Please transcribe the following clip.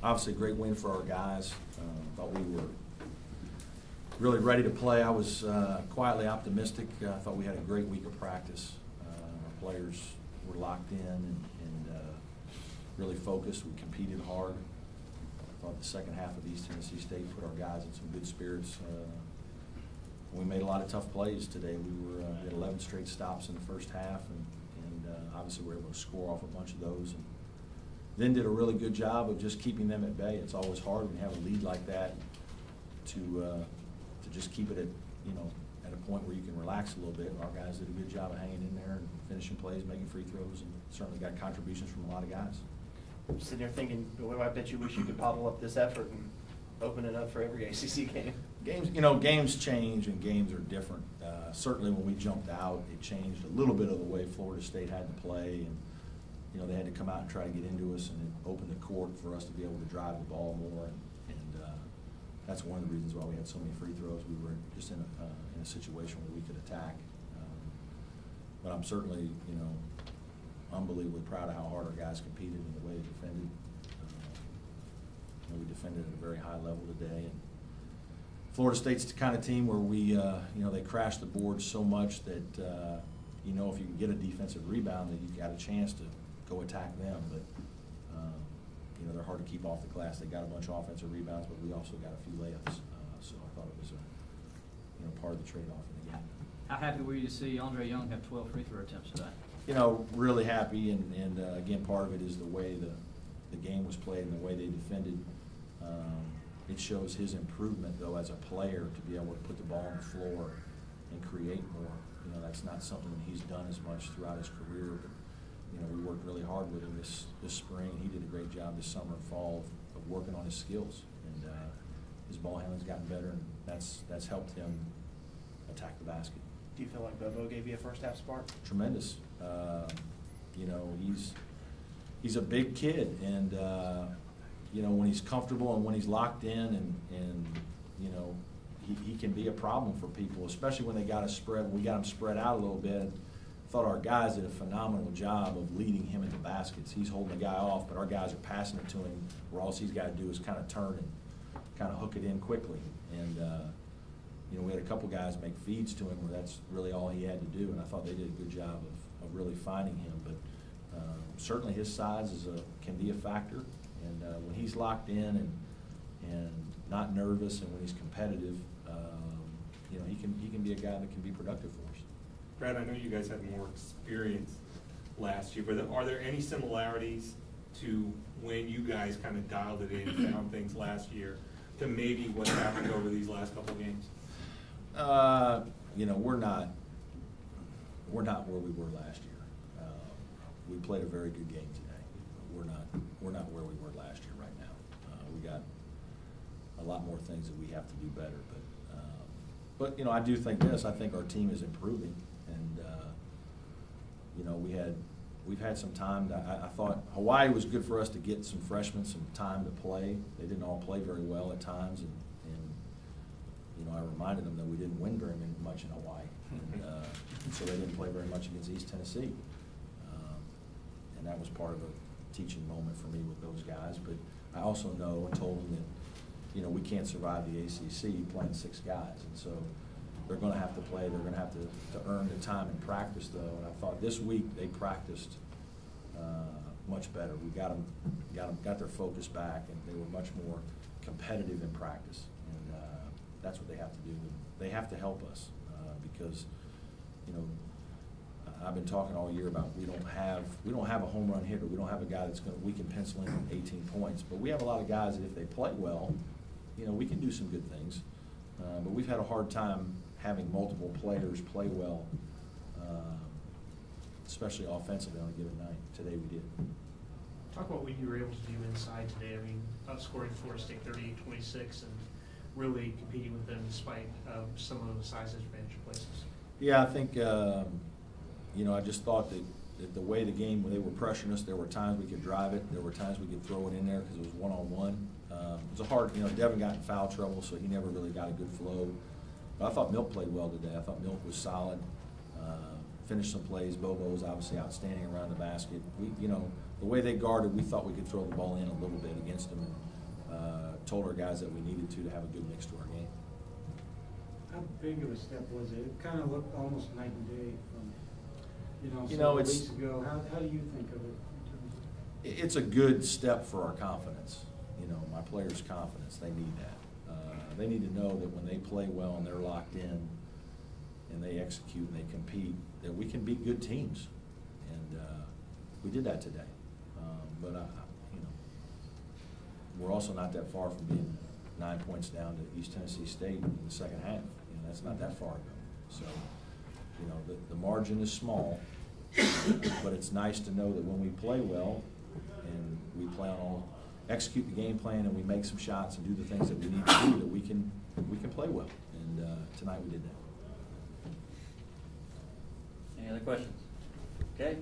Obviously, a great win for our guys. Thought we were really ready to play. I was quietly optimistic. I thought we had a great week of practice. Our players were locked in and really focused. We competed hard. I thought the second half of East Tennessee State put our guys in some good spirits. We made a lot of tough plays today. We had 11 straight stops in the first half, and obviously we were able to score off a bunch of those. And then did a really good job of just keeping them at bay. It's always hard when you have a lead like that to just keep it at a point where you can relax a little bit. Our guys did a good job of hanging in there and finishing plays, making free throws, and certainly got contributions from a lot of guys. I'm sitting there thinking, well, I bet you wish you could bottle up this effort and open it up for every ACC game. Games change and games are different. Certainly when we jumped out, it changed a little bit of the way Florida State had to play, and they had to come out and try to get into us, and it opened the court for us to be able to drive the ball more, and that's one of the reasons why we had so many free throws. We were just in a situation where we could attack. But I'm certainly, unbelievably proud of how hard our guys competed and the way they defended. We defended at a very high level today. And Florida State's the kind of team where we, they crash the board so much that, if you can get a defensive rebound, that you've got a chance to go attack them. But, they're hard to keep off the glass. They got a bunch of offensive rebounds, but we also got a few layups. So I thought it was part of the trade-off in the game. How happy were you to see Andre Young have 12 free throw attempts today? Really happy, and again, part of it is the way the game was played and the way they defended. It shows his improvement, though, as a player, to be able to put the ball on the floor and create more. That's not something that he's done as much throughout his career. But, we worked really hard with him this spring. He did a great job this summer and fall of working on his skills, and his ball handling's gotten better, and that's helped him attack the basket. Do you feel like Bobo gave you a first half spark? Tremendous. He's a big kid, and when he's comfortable and when he's locked in, and he can be a problem for people, especially when they got us spread. We got him spread out a little bit. I thought our guys did a phenomenal job of leading him into baskets. He's holding the guy off, but our guys are passing it to him, where all he's got to do is kind of turn and kind of hook it in quickly. And we had a couple guys make feeds to him where that's really all he had to do, and I thought they did a good job of really finding him. But certainly his size can be a factor, and when he's locked in and not nervous, and when he's competitive, he can be a guy that can be productive for us. Brad, I know you guys had more experience last year, but are there any similarities to when you guys kind of dialed it in, found things last year, to maybe what's happened over these last couple of games? We're not where we were last year. We played a very good game today. We're not where we were last year right now. We got a lot more things that we have to do better. But I do think this. I think our team is improving, and we've had some time. I thought Hawaii was good for us to get some freshmen some time to play. They didn't all play very well at times, and I reminded them that we didn't win very much in Hawaii, and so they didn't play very much against East Tennessee, and that was part of a teaching moment for me with those guys. But I also know and told them that we can't survive the ACC playing 6 guys, and so they're going to have to play. They're going to have to earn the time in practice, though. And I thought this week they practiced much better. We got their focus back, and they were much more competitive in practice. And that's what they have to do. They have to help us because I've been talking all year about we don't have a home run hitter. We don't have a guy we can pencil in 18 points. But we have a lot of guys that if they play well, we can do some good things. But we've had a hard time having multiple players play well, especially offensively on a given night. Today we did. Talk about what you were able to do inside today. I mean, outscoring Florida State 38-26 and really competing with them despite some of the size disadvantage places. Yeah, I think I just thought that the way the game, when they were pressuring us, there were times we could drive it. There were times we could throw it in there because it was one-on-one. It was a hard, Devin got in foul trouble, so he never really got a good flow. But I thought Milk played well today. I thought Milk was solid. Finished some plays. Bobo was obviously outstanding around the basket. The way they guarded, we thought we could throw the ball in a little bit against them. And told our guys that we needed to have a good mix to our game. How big of a step was it? It kind of looked almost night and day from, You know, several it's- weeks ago. How do you think of it in terms of? It's a good step for our confidence, my players' confidence. They need that. They need to know that when they play well and they're locked in and they execute and they compete, that we can beat good teams. And we did that today. But we're also not that far from being 9 points down to East Tennessee State in the second half. That's not that far ago. So, the margin is small, but it's nice to know that when we play well and we plan on execute the game plan and we make some shots and do the things that we need to do, that we can play well. And tonight we did that. Any other questions? Okay,